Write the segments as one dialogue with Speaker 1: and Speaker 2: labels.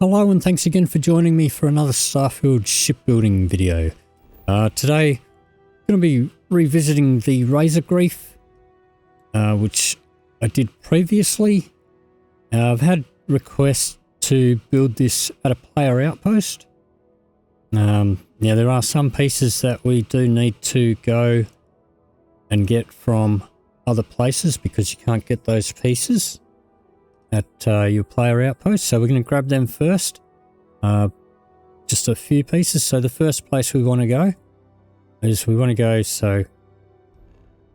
Speaker 1: Hello and thanks again for joining me for another Starfield shipbuilding video. Today I'm going to be revisiting the Razorgrief, which I did previously. I've had requests to build this at a player outpost. Now there are some pieces that we do need to go and get from other places because you can't get those pieces at your player outpost, so we're going to grab them first. Just a few pieces. So the first place we want to go is so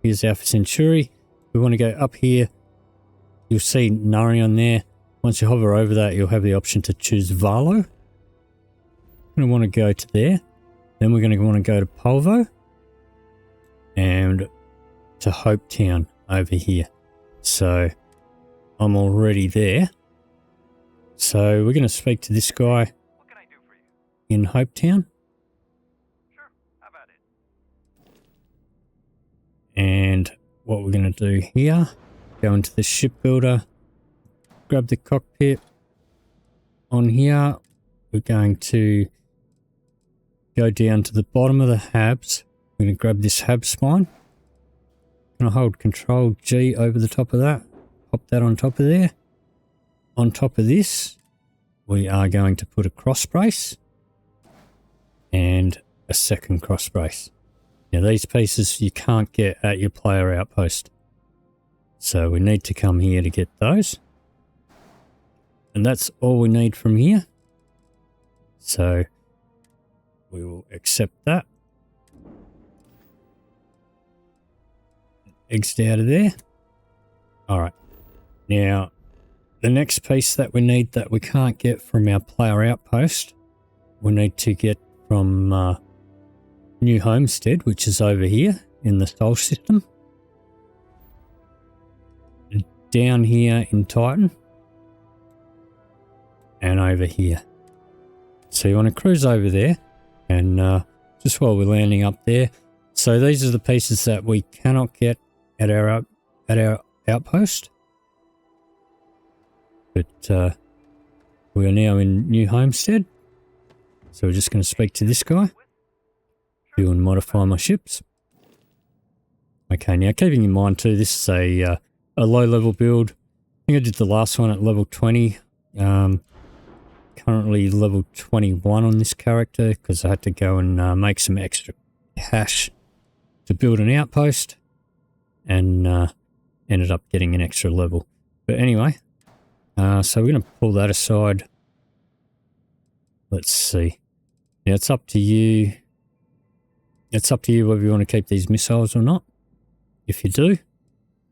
Speaker 1: here's Alpha Centauri. We want to go up here. You'll see Narion there. Once you hover over that, you'll have the option to choose Valo. We're going to want to go to there. Then we're going to want to go to Polvo and to Hopetown over here. So I'm already there. So we're going to speak to this guy.
Speaker 2: What can I do for you?
Speaker 1: In Hopetown.
Speaker 2: Sure, how about it?
Speaker 1: And what we're going to do here, go into the Shipbuilder, grab the cockpit. On here, we're going to go down to the bottom of the Habs. We're going to grab this Hab spine. I'm going to hold Control G over the top of that. Pop that on top of there. On top of this, we are going to put a cross brace and a second cross brace. Now these pieces you can't get at your player outpost. So we need to come here to get those. And that's all we need from here. So we will accept that. Exit out of there. All right. Now, the next piece that we need that we can't get from our player outpost, we need to get from New Homestead, which is over here in the Sol system. Down here in Titan. And over here. So you want to cruise over there and just while we're landing up there. So these are the pieces that we cannot get at our outpost. But we are now in New Homestead. So we're just going to speak to this guy. View and modify my ships. Okay, now keeping in mind too, this is a low level build. I think I did the last one at level 20. Currently level 21 on this character because I had to go and make some extra cash to build an outpost and ended up getting an extra level. But anyway, so we're going to pull that aside. Let's see. Now it's up to you. It's up to you whether you want to keep these missiles or not. If you do,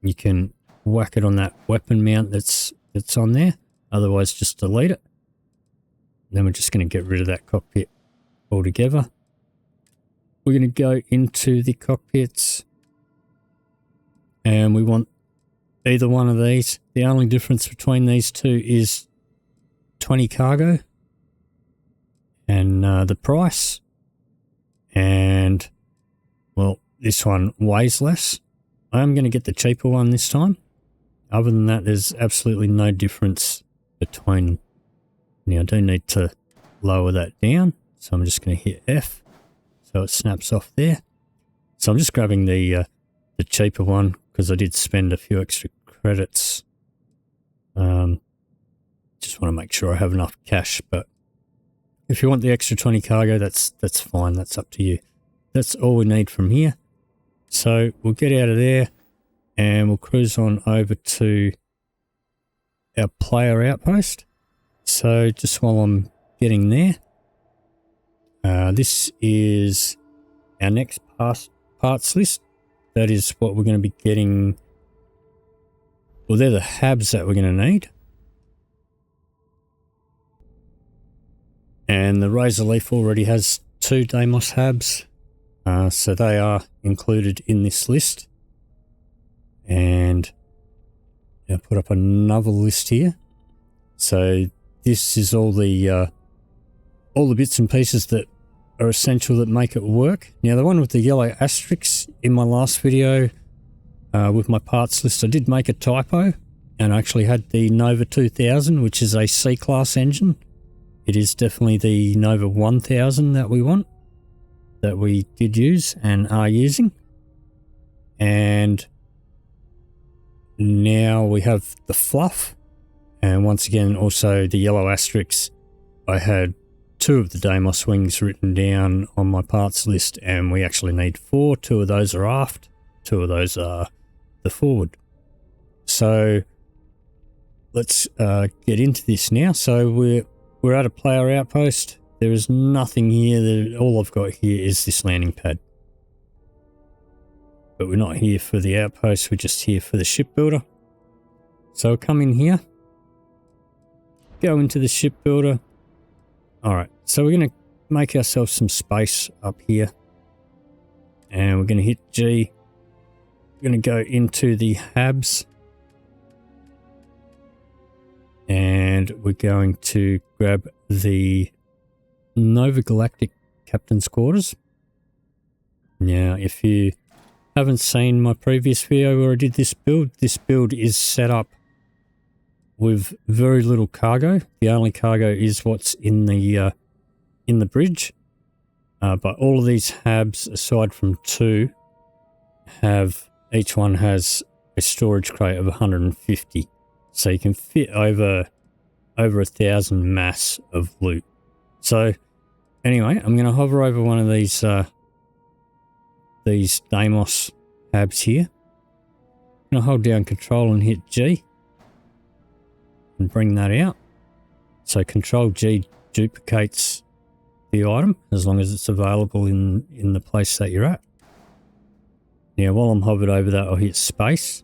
Speaker 1: you can whack it on that weapon mount that's on there. Otherwise, just delete it. Then we're just going to get rid of that cockpit altogether. We're going to go into the cockpits. And we want either one of these. The only difference between these two is 20 cargo. And the price. And, well, this one weighs less. I am going to get the cheaper one this time. Other than that, there's absolutely no difference between them. Now I do need to lower that down, so I'm just going to hit F, so it snaps off there. So I'm just grabbing the cheaper one because I did spend a few extra credits. Just want to make sure I have enough cash, but if you want the extra 20 cargo, that's fine. That's up to you. That's all we need from here. So we'll get out of there and we'll cruise on over to our player outpost. So just while I'm getting there, this is our next parts list. That is what we're going to be getting. Well, they're the Habs that we're going to need. And the Razorleaf already has 2 Deimos Habs. So they are included in this list. And I'll put up another list here. So this is all the bits and pieces that are essential that make it work. Now the one with the yellow asterisks in my last video with my parts list, I did make a typo and I actually had the Nova 2000, which is a C-class engine, it is definitely the Nova 1000 that we want, that we did use and are using. And now we have the fluff, and once again also the yellow asterisks. I had 2 of the Deimos wings written down on my parts list, and we actually need 4. 2 of those are aft, 2 of those are the forward. So let's get into this now. So we're at a player outpost. There is nothing here. All I've got here is this landing pad. But we're not here for the outpost, we're just here for the shipbuilder. So we'll come in here, go into the shipbuilder. Alright, so we're going to make ourselves some space up here. And we're going to hit G. We're going to go into the Habs. And we're going to grab the Nova Galactic Captain's Quarters. Now, if you haven't seen my previous video where I did this build is set up with very little cargo. The only cargo is what's in the bridge. But all of these Habs, aside from 2, each one has a storage crate of 150. So you can fit over 1,000 mass of loot. So anyway, I'm going to hover over one of these Deimos Habs here. I'm going to hold down Control and hit G and bring that out. So Control G duplicates the item as long as it's available in the place that you're at. Now while I'm hovered over that, I'll hit space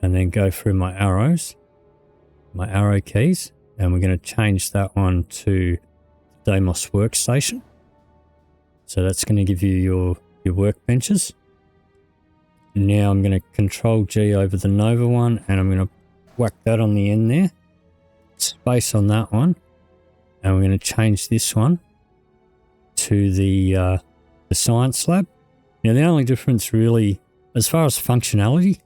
Speaker 1: and then go through my arrows, my arrow keys, and we're going to change that one to Deimos Workstation. So that's going to give you your workbenches. Now I'm going to Control G over the Nova one, and I'm going to whack that on the end there. Space on that one, and we're going to change this one to the science lab. Now the only difference really, as far as functionality,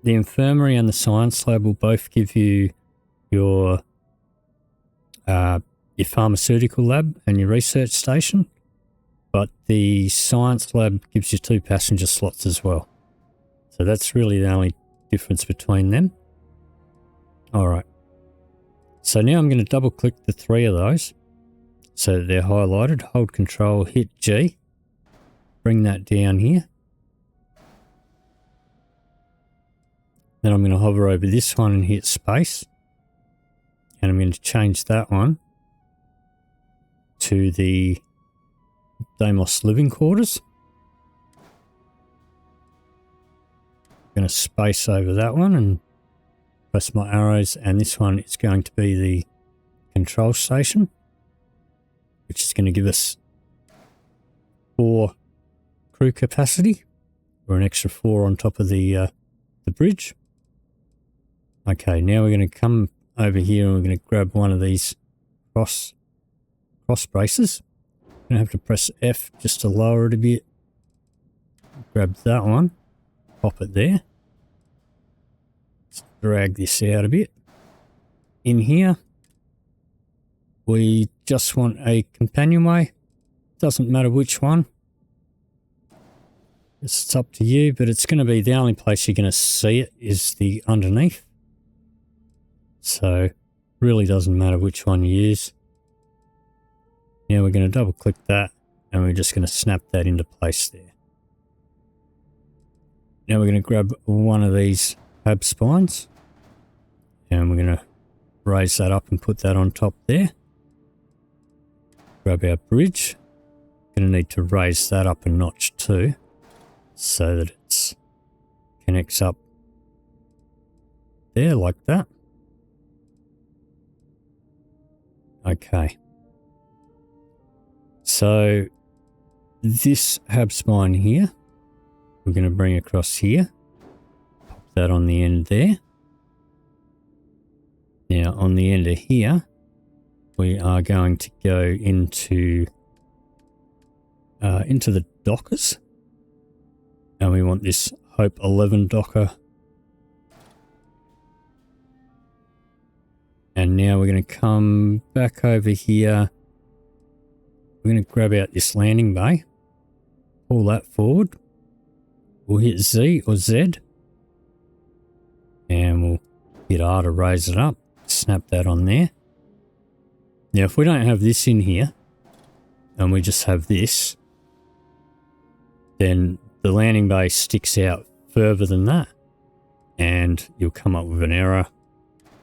Speaker 1: the infirmary and the science lab will both give you your pharmaceutical lab and your research station, but the science lab gives you 2 passenger slots as well. So that's really the only difference between them. Alright, so now I'm going to double click the 3 of those so that they're highlighted. Hold Control, hit G, bring that down here. Then I'm going to hover over this one and hit space, and I'm going to change that one to the Deimos living quarters. I'm going to space over that one and press my arrows, and this one is going to be the control station, which is going to give us 4 crew capacity, or an extra 4 on top of the bridge. Okay, now we're going to come over here and we're going to grab one of these cross braces. I'm going to have to press F just to lower it a bit. Grab that one, pop it there. Let's drag this out a bit. In here, we just want a companionway. Doesn't matter which one. It's up to you, but it's going to be the only place you're going to see it is the underneath. So really doesn't matter which one you use. Now we're going to double click that and we're just going to snap that into place there. Now we're going to grab one of these hab spines and we're going to raise that up and put that on top there. Grab our bridge. Going to need to raise that up a notch too, so that it connects up there like that. Okay. So this hab spine here, we're going to bring across here. Pop that on the end there. Now on the end of here, we are going to go into the dockers. And we want this Hope 11 docker And now we're going to come back over here. We're going to grab out this landing bay. Pull that forward. We'll hit Z or Z. And we'll hit R to raise it up. Snap that on there. Now if we don't have this in here, and we just have this, then the landing bay sticks out further than that. And you'll come up with an error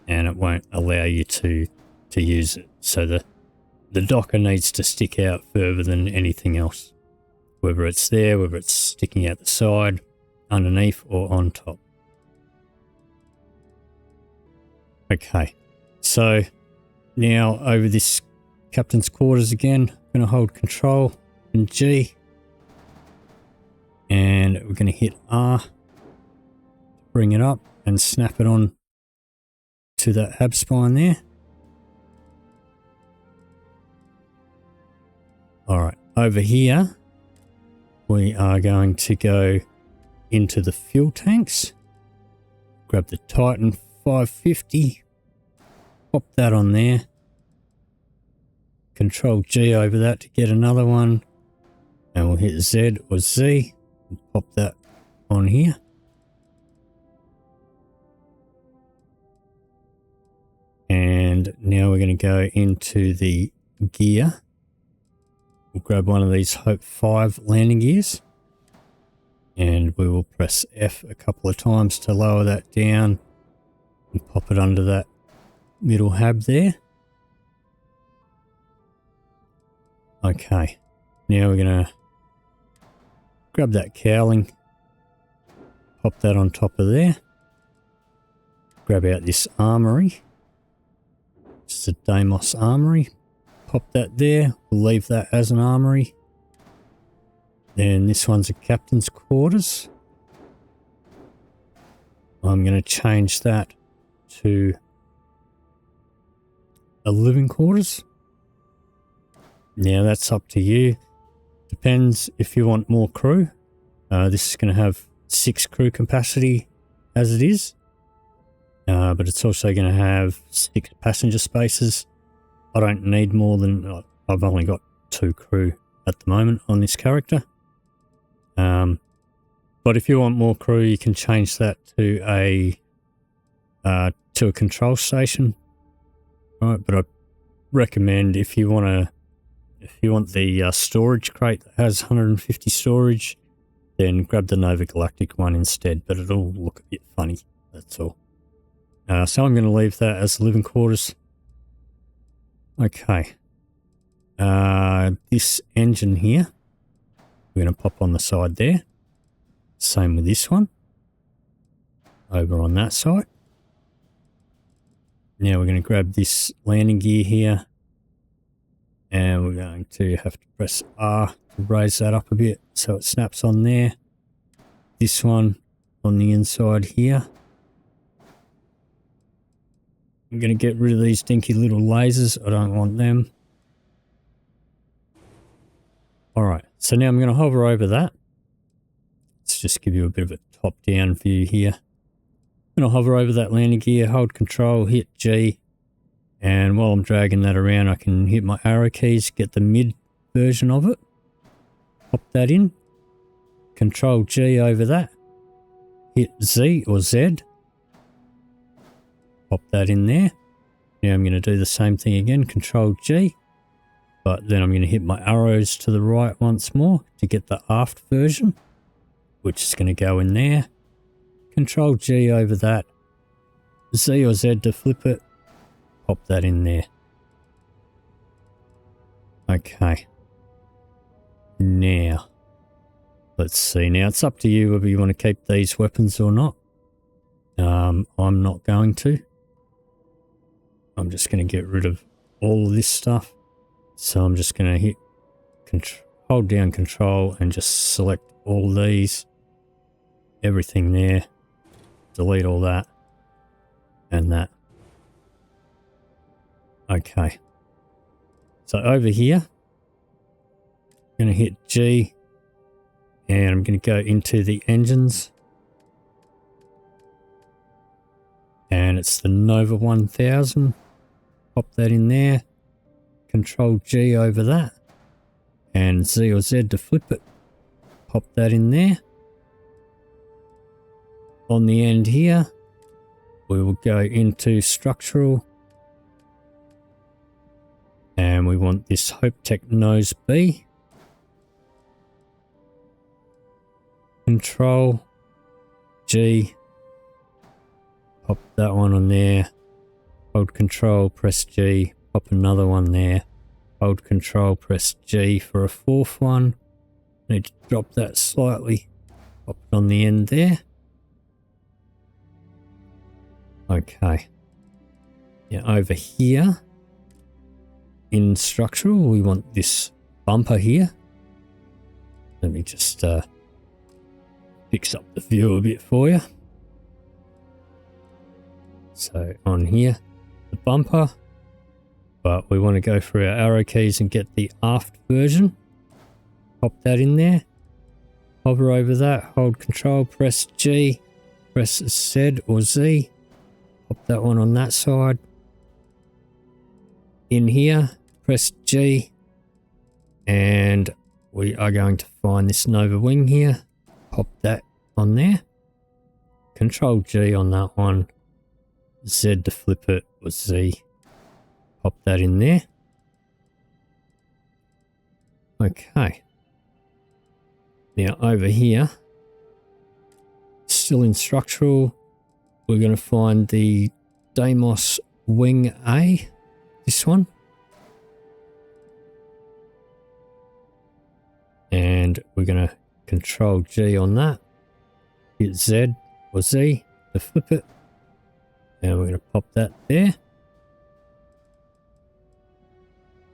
Speaker 1: and it won't allow you to use it. So the docker needs to stick out further than anything else. Whether it's there, whether it's sticking out the side, underneath or on top. Okay, so now over this captain's quarters again, I'm going to hold Control and G. And we're going to hit R. Bring it up and snap it on to that hab spine there. Alright, over here we are going to go into the fuel tanks. Grab the Titan 550. Pop that on there. Control G over that to get another one. And we'll hit Z or Z and pop that on here. And now we're going to go into the gear. We'll grab one of these Hope 5 landing gears. And we will press F a couple of times to lower that down. And pop it under that middle hab there. Okay. Now we're going to grab that cowling. Pop that on top of there. Grab out this armory. It's a Deimos armory. Pop that there. We'll leave that as an armory. Then this one's a captain's quarters. I'm going to change that to a living quarters. Now that's up to you. Depends if you want more crew. This is going to have 6 crew capacity as it is. But it's also going to have 6 passenger spaces. I don't need more than... I've only got 2 crew at the moment on this character. But if you want more crew, you can change that to a control station. Right, but I recommend if you want the storage crate that has 150 storage, then grab the Nova Galactic one instead. But it'll look a bit funny. That's all. So I'm going to leave that as living quarters. Okay. This engine here, we're going to pop on the side there. Same with this one. Over on that side. Now we're going to grab this landing gear here. And we're going to have to press R to raise that up a bit so it snaps on there. This one on the inside here. I'm going to get rid of these dinky little lasers. I don't want them. Alright, so now I'm going to hover over that. Let's just give you a bit of a top-down view here. I'm going to hover over that landing gear, hold Control, hit G. And while I'm dragging that around, I can hit my arrow keys, get the mid version of it. Pop that in. Control G over that. Hit Z or Z. Pop that in there. Now I'm going to do the same thing again, Control G. But then I'm going to hit my arrows to the right once more to get the aft version, which is going to go in there. Control G over that. Z or Z to flip it. Pop that in there. Okay. Now, let's see. Now it's up to you whether you want to keep these weapons or not. I'm not going to. I'm just going to get rid of all of this stuff. So I'm just going to hit hold down Control and just select all these. Everything there. Delete all that. And that. Okay. So over here, I'm going to hit G. And I'm going to go into the engines. And it's the Nova 1000. pop that in there. Control G over that. And Z or Z to flip it. Pop that in there. On the end here, we will go into structural. And we want this Hopetech nose B. Control G. Pop that one on there. Hold Control, press G. Pop another one there. Hold Control, press G for a fourth one. Need to drop that slightly. Pop it on the end there. Okay. Now over here in structural, we want this bumper here. Let me just fix up the view a bit for you. So on here, the bumper, but we want to go through our arrow keys and get the aft version. Pop that in there. Hover over that, hold Control, press G, press Z or Z. Pop that one on that side. In here, press G, and we are going to find this Nova wing here. Pop that on there. Control G on that one. Z to flip it, or Z. Pop that in there. Okay. Now over here, still in structural, we're going to find the Deimos wing A, this one. And we're going to Control G on that. Hit Z or Z to flip it. And we're going to pop that there.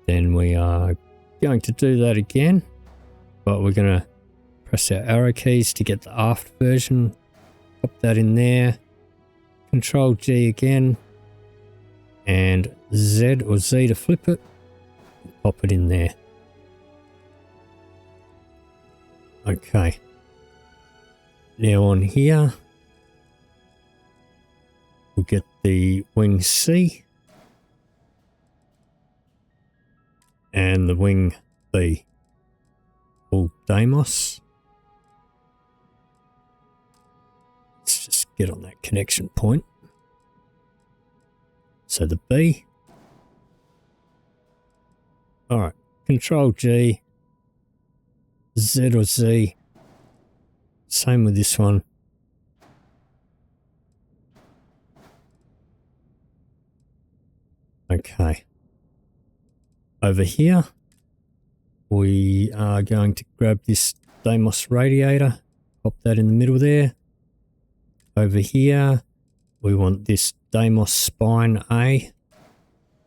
Speaker 1: Then we are going to do that again, but we're going to press our arrow keys to get the aft version. Pop that in there. Control G again. And Z or Z to flip it. Pop it in there. Okay. Now on here, we'll get the wing C and the wing B, all Deimos. Let's just get on that connection point. So the B. Alright, Control G, Z or Z. Same with this one. Okay. Over here, we are going to grab this Deimos radiator, pop that in the middle there. Over here, we want this Deimos spine A.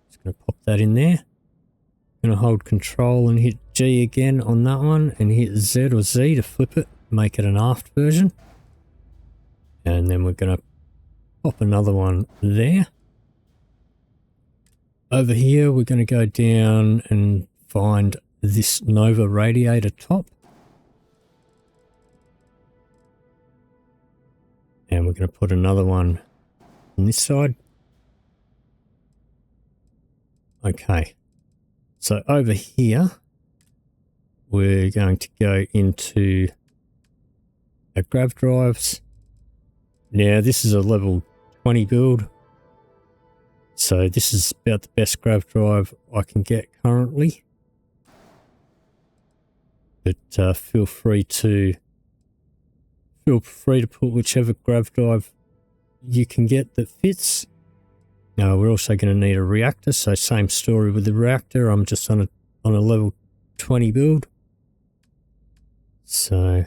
Speaker 1: Just going to pop that in there. Going to hold Control and hit G again on that one and hit Z or Z to flip it, make it an aft version. And then we're going to pop another one there. Over here, we're going to go down and find this Nova radiator top. And we're going to put another one on this side. Okay. So over here, we're going to go into our grav drives. Now, this is a level 20 build. So this is about the best grav drive I can get currently. But feel free to put whichever grav drive you can get that fits. Now we're also going to need a reactor, so same story with the reactor. I'm just on a level 20 build. So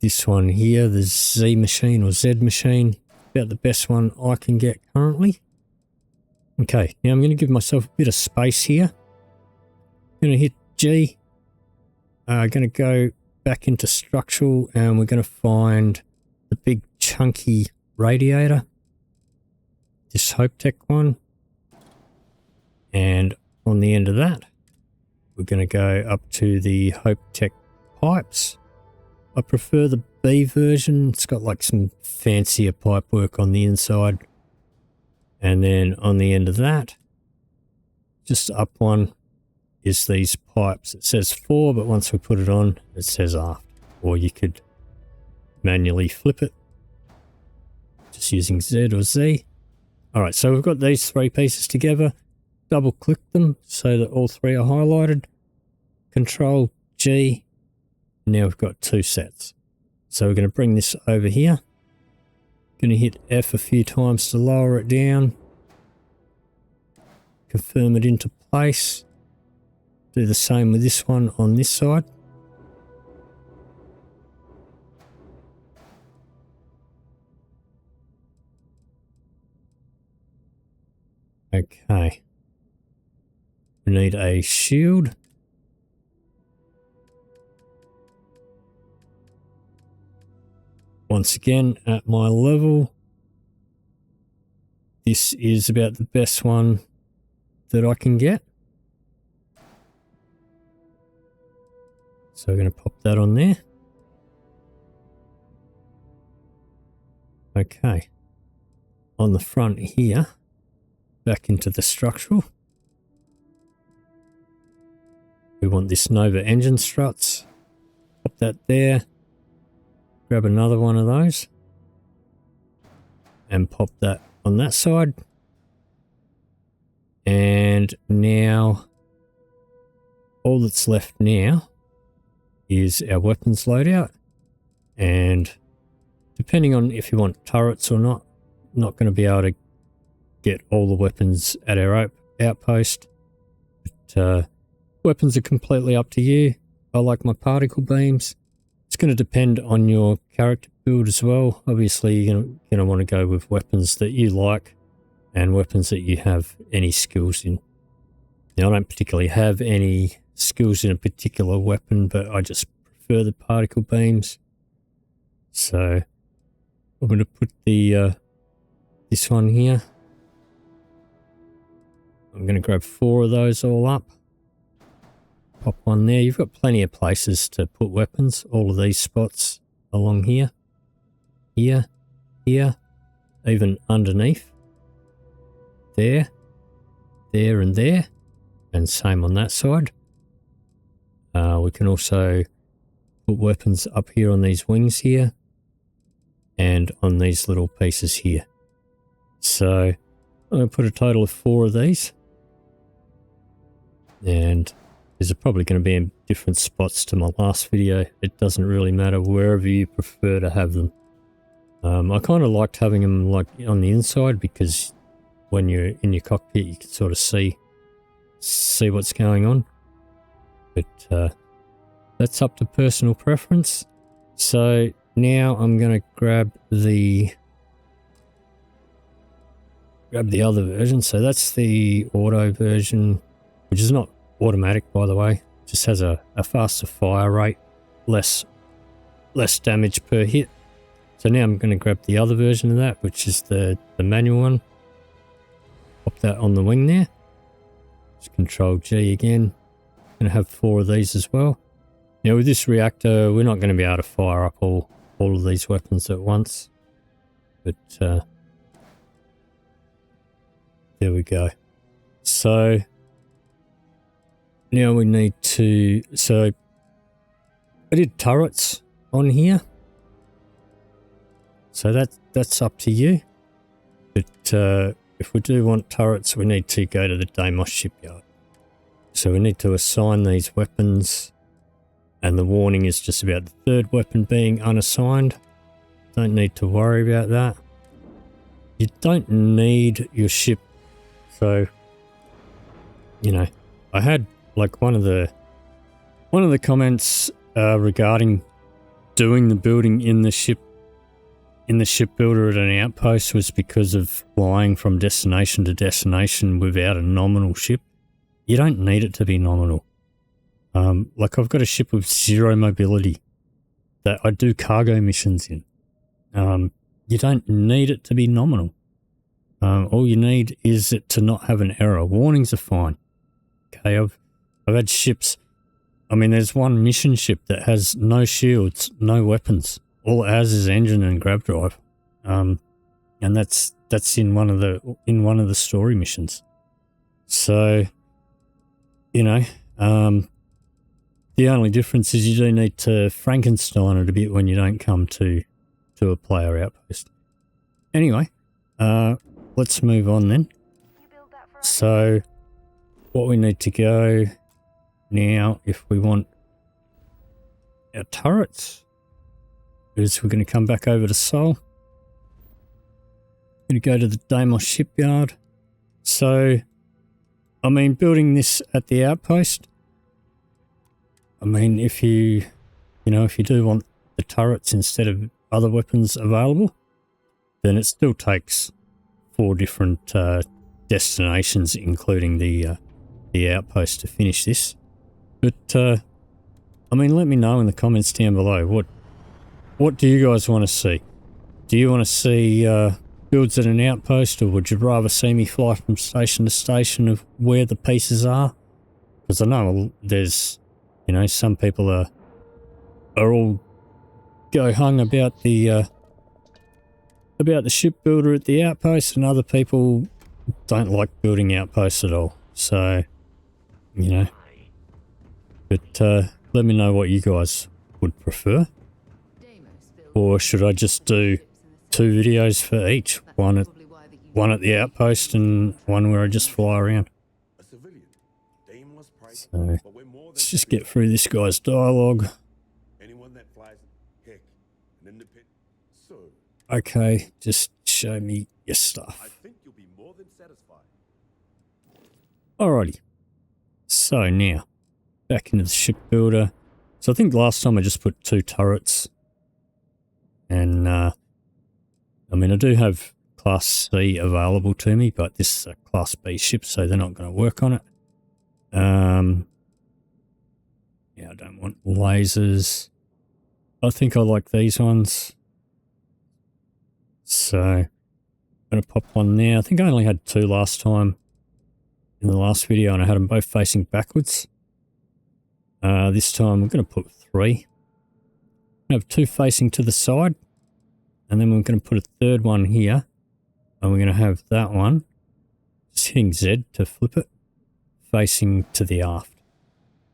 Speaker 1: this one here, the Z machine or Z machine, about the best one I can get currently. Okay, now I'm going to give myself a bit of space here. I'm going to hit G. I'm going to go back into structural and we're going to find the big chunky radiator. This Hopetech one. And on the end of that, we're going to go up to the Hopetech pipes. I prefer the B version. It's got like some fancier pipe work on the inside. And then on the end of that, just up one, is these pipes. It says 4, but once we put it on, it says aft. Or you could manually flip it, just using Z or Z. Alright, so we've got these 3 pieces together. Double click them so that all 3 are highlighted. Control G. Now we've got 2 sets. So we're going to bring this over here. Going to hit F a few times to lower it down. Confirm it into place. Do the same with this one on this side. Okay. We need a shield. Once again, at my level, this is about the best one that I can get. So we're going to pop that on there. Okay. On the front here, back into the structural. We want this Nova engine struts. Pop that there. Grab another one of those. And pop that on that side. And now, all that's left now is our weapons loadout. And depending on if you want turrets or not going to be able to get all the weapons at our outpost. But weapons are completely up to you. I like my particle beams. It's going to depend on your character build as well. Obviously, you're going to want to go with weapons that you like and weapons that you have any skills in. Now, I don't particularly have any skills in a particular weapon, but I just prefer the particle beams. So I'm going to put the this one here. I'm going to grab 4 of those all up. Pop one there. You've got plenty of places to put weapons. All of these spots along here. Here. Here. Even underneath. There. There and there. And same on that side. We can also put weapons up here on these wings here. And on these little pieces here. So I'm going to put a total of 4 of these. And these are probably going to be in different spots to my last video. It doesn't really matter wherever you prefer to have them. I kind of liked having them like on the inside because when you're in your cockpit you can sort of see what's going on. But that's up to personal preference. So now I'm going to grab the other version. So that's the auto version, which is not automatic, by the way. It just has a faster fire rate, less damage per hit. So now I'm going to grab the other version of that, which is the manual one. Pop that on the wing there. Just Control G again. I'm going to have 4 of these as well. Now with this reactor, we're not going to be able to fire up all of these weapons at once. But there we go. So now we need to, so I did turrets on here. So that's up to you. But if we do want turrets, we need to go to the Deimos Shipyard. So we need to assign these weapons. And the warning is just about the 3rd weapon being unassigned. Don't need to worry about that. You don't need your ship. So, you know, I had like one of the comments regarding doing the building in the shipbuilder at an outpost was because of flying from destination to destination without a nominal ship. You don't need it to be nominal. Like I've got a ship with 0 mobility that I do cargo missions in. You don't need it to be nominal. All you need is it to not have an error. Warnings are fine. Okay, I've had ships. I mean, there's one mission ship that has no shields, no weapons. All it has is engine and grab drive. And that's that's in one of the story missions. So, you know, the only difference is you do need to Frankenstein it a bit when you don't come to a player outpost. Anyway, let's move on then. So, what we need to go now, if we want our turrets, is we're going to come back over to Seoul. Going to go to the Deimos Shipyard. So, I mean, building this at the outpost, I mean, if you do want the turrets instead of other weapons available, then it still takes 4 different destinations, including the outpost, to finish this. But I mean, let me know in the comments down below. What do you guys want to see? Do you want to see builds at an outpost, or would you rather see me fly from station to station of where the pieces are? Because I know there's, you know, some people are all go-hung about the shipbuilder at the outpost, and other people don't like building outposts at all. So, you know, but let me know what you guys would prefer. Or should I just do 2 videos for each? One at the outpost and one where I just fly around. So let's just get through this guy's dialogue. Okay, just show me your stuff. Alrighty. So now, back into the shipbuilder. So I think last time I just put 2 turrets. And, I mean, I do have Class C available to me, but this is a Class B ship, so they're not going to work on it. Yeah, I don't want lasers. I think I like these ones. So, I'm going to pop one now. I think I only had 2 last time in the last video, and I had them both facing backwards. This time, I'm going to put 3. I have 2 facing to the side, and then we're going to put a 3rd one here, and we're going to have that one just hitting Z to flip it, facing to the aft.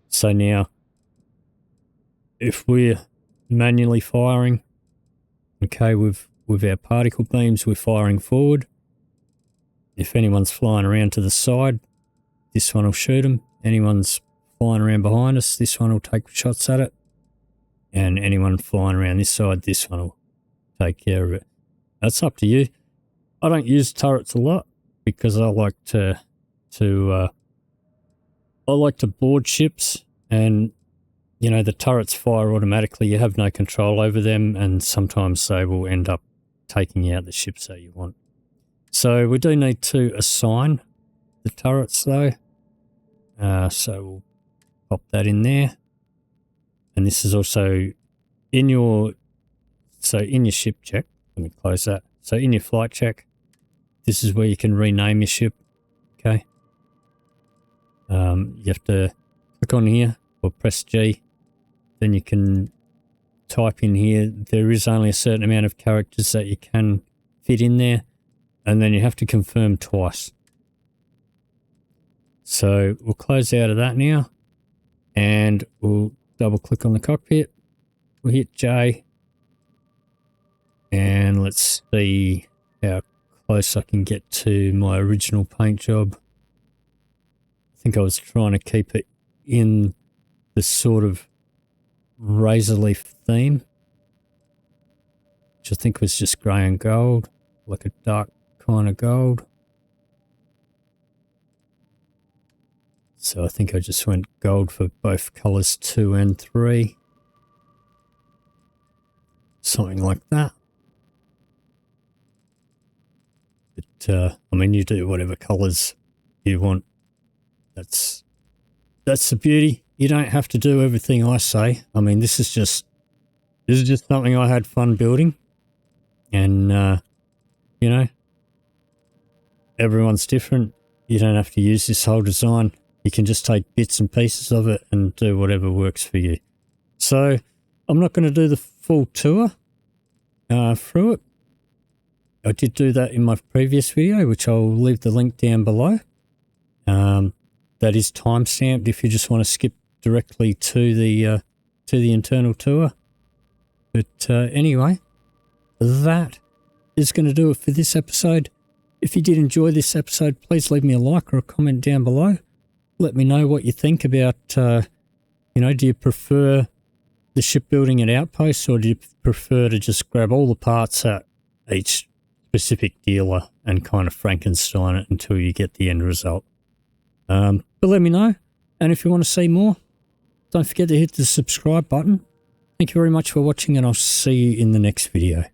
Speaker 1: So now, if we're manually firing, okay, with our particle beams, we're firing forward. If anyone's flying around to the side, this one will shoot them. Anyone's flying around behind us, this one will take shots at it. And anyone flying around this side, this one will take care of it. That's up to you. I don't use turrets a lot because I like to board ships, and you know, the turrets fire automatically. You have no control over them, and sometimes they will end up taking out the ships that you want. So we do need to assign the turrets though. So we'll pop that in there. And this is also in your ship check. Let me close that. So in your flight check, this is where you can rename your ship. Okay. You have to click on here or press G. Then you can type in here. There is only a certain amount of characters that you can fit in there. And then you have to confirm twice. So we'll close out of that now. And we'll double click on the cockpit. We'll hit J. And let's see how close I can get to my original paint job. I think I was trying to keep it in the sort of Razorleaf theme, which I think was just grey and gold, like a dark kind of gold. So I think I just went gold for both colours 2 and 3. Something like that. But, I mean, you do whatever colours you want. That's the beauty. You don't have to do everything I say. I mean, this is just something I had fun building. And, you know, everyone's different. You don't have to use this whole design. You can just take bits and pieces of it and do whatever works for you. So I'm not going to do the full tour through it. I did do that in my previous video, which I'll leave the link down below. That is timestamped if you just want to skip directly to the internal tour. But anyway, that is going to do it for this episode. If you did enjoy this episode, please leave me a like or a comment down below. Let me know what you think about, do you prefer the shipbuilding at Outposts, or do you prefer to just grab all the parts at each specific dealer and kind of Frankenstein it until you get the end result? But let me know. And if you want to see more, don't forget to hit the subscribe button. Thank you very much for watching, and I'll see you in the next video.